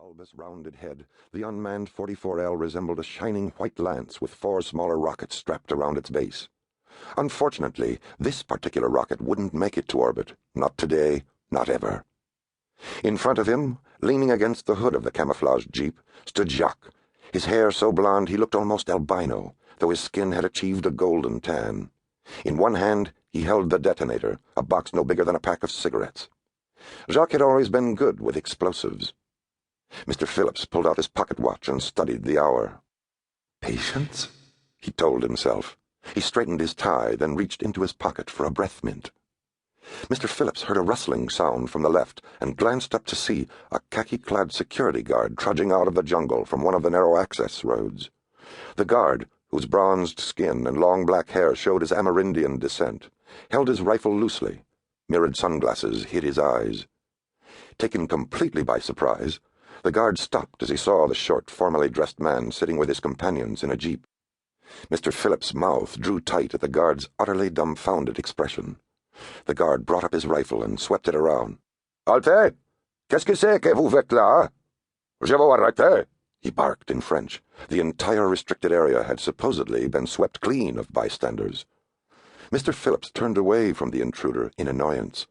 bulbous, rounded head, the unmanned 44L resembled a shining white lance with 4 smaller rockets strapped around its base. Unfortunately, this particular rocket wouldn't make it to orbit. Not today, not ever. In front of him, leaning against the hood of the camouflaged jeep, stood Jacques, his hair so blonde he looked almost albino, though his skin had achieved a golden tan. In one hand, he held the detonator, a box no bigger than a pack of cigarettes. Jacques had always been good with explosives. Mr. Phillips pulled out his pocket watch and studied the hour. Patience, he told himself. He straightened his tie, then reached into his pocket for a breath mint. Mr. Phillips heard a rustling sound from the left and glanced up to see a khaki-clad security guard trudging out of the jungle from one of the narrow access roads. The guard, whose bronzed skin and long black hair showed his Amerindian descent, held his rifle loosely. Mirrored sunglasses hid his eyes. Taken completely by surprise, the guard stopped as he saw the short, formally dressed man sitting with his companions in a jeep. Mr. Phillips' mouth drew tight at the guard's utterly dumbfounded expression. The guard brought up his rifle and swept it around. "Halte! Qu'est-ce que c'est que vous faites là? Je vous arrête!" he barked in French. The entire restricted area had supposedly been swept clean of bystanders. Mr. Phillips turned away from the intruder in annoyance.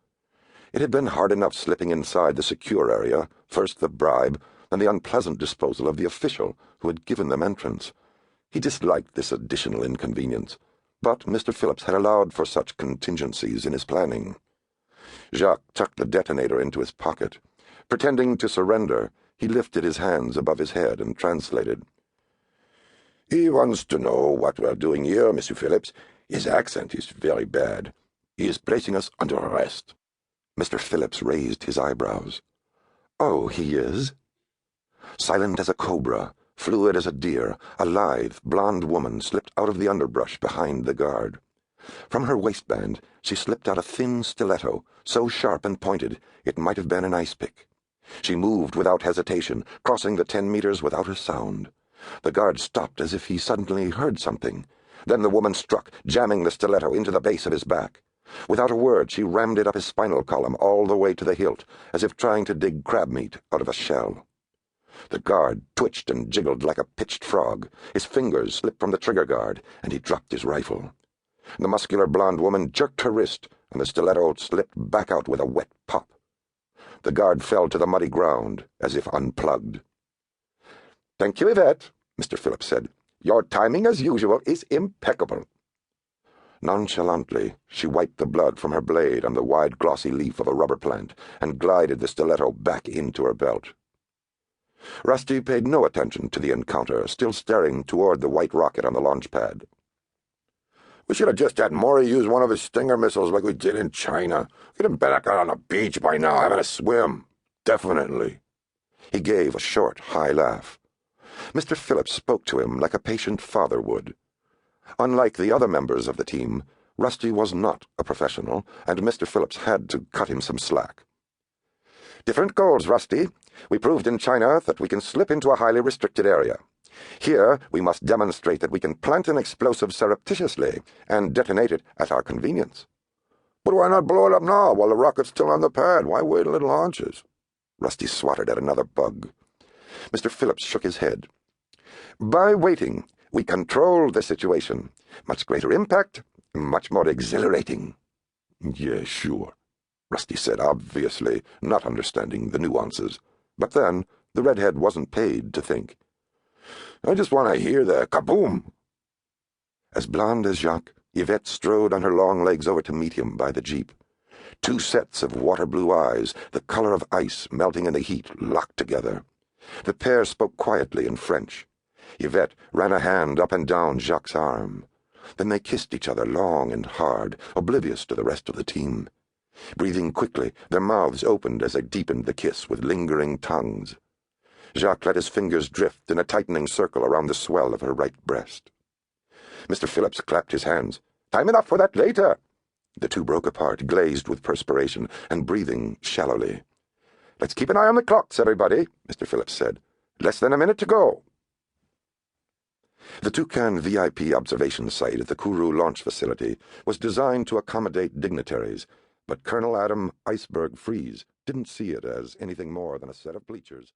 It had been hard enough slipping inside the secure area, first the bribe, then the unpleasant disposal of the official who had given them entrance. He disliked this additional inconvenience, but Mr. Phillips had allowed for such contingencies in his planning. Jacques tucked the detonator into his pocket. Pretending to surrender, he lifted his hands above his head and translated. "He wants to know what we're doing here, Monsieur Phillips. His accent is very bad. He is placing us under arrest." Mr. Phillips raised his eyebrows. "Oh, he is?" Silent as a cobra, fluid as a deer, a lithe, blonde woman slipped out of the underbrush behind the guard. From her waistband she slipped out a thin stiletto, so sharp and pointed it might have been an ice pick. She moved without hesitation, crossing the 10 meters without a sound. The guard stopped as if he suddenly heard something. Then the woman struck, jamming the stiletto into the base of his back. Without a word, she rammed it up his spinal column all the way to the hilt, as if trying to dig crab meat out of a shell. The guard twitched and jiggled like a pitched frog. His fingers slipped from the trigger guard, and he dropped his rifle. The muscular blonde woman jerked her wrist, and the stiletto slipped back out with a wet pop. The guard fell to the muddy ground, as if unplugged. "Thank you, Yvette," Mr. Phillips said. "Your timing, as usual, is impeccable." Nonchalantly, she wiped the blood from her blade on the wide, glossy leaf of a rubber plant and glided the stiletto back into her belt. Rusty paid no attention to the encounter, still staring toward the white rocket on the launch pad. "We should have just had Maury use one of his Stinger missiles like we did in China. We'd have been back out on the beach by now having a swim. Definitely." He gave a short, high laugh. Mr. Phillips spoke to him like a patient father would. Unlike the other members of the team, Rusty was not a professional, and Mr. Phillips had to cut him some slack. "Different goals, Rusty. We proved in China that we can slip into a highly restricted area. Here, we must demonstrate that we can plant an explosive surreptitiously and detonate it at our convenience." "But why not blow it up now while the rocket's still on the pad? Why wait until it launches?" Rusty swatted at another bug. Mr. Phillips shook his head. "By waiting, we control the situation. Much greater impact, much more exhilarating." "Yeah, sure," Rusty said, obviously not understanding the nuances. But then, the redhead wasn't paid to think. "I just want to hear the kaboom." As blonde as Jacques, Yvette strode on her long legs over to meet him by the jeep. 2 sets of water-blue eyes, the color of ice melting in the heat, locked together. The pair spoke quietly in French. Yvette ran a hand up and down Jacques' arm. Then they kissed each other long and hard, oblivious to the rest of the team. Breathing quickly, their mouths opened as they deepened the kiss with lingering tongues. Jacques let his fingers drift in a tightening circle around the swell of her right breast. Mr. Phillips clapped his hands. "Time enough for that later." The two broke apart, glazed with perspiration, and breathing shallowly. "Let's keep an eye on the clocks, everybody," Mr. Phillips said. "Less than a minute to go." The Toucan VIP observation site at the Kourou launch facility was designed to accommodate dignitaries, but Colonel Iceberg Friese didn't see it as anything more than a set of bleachers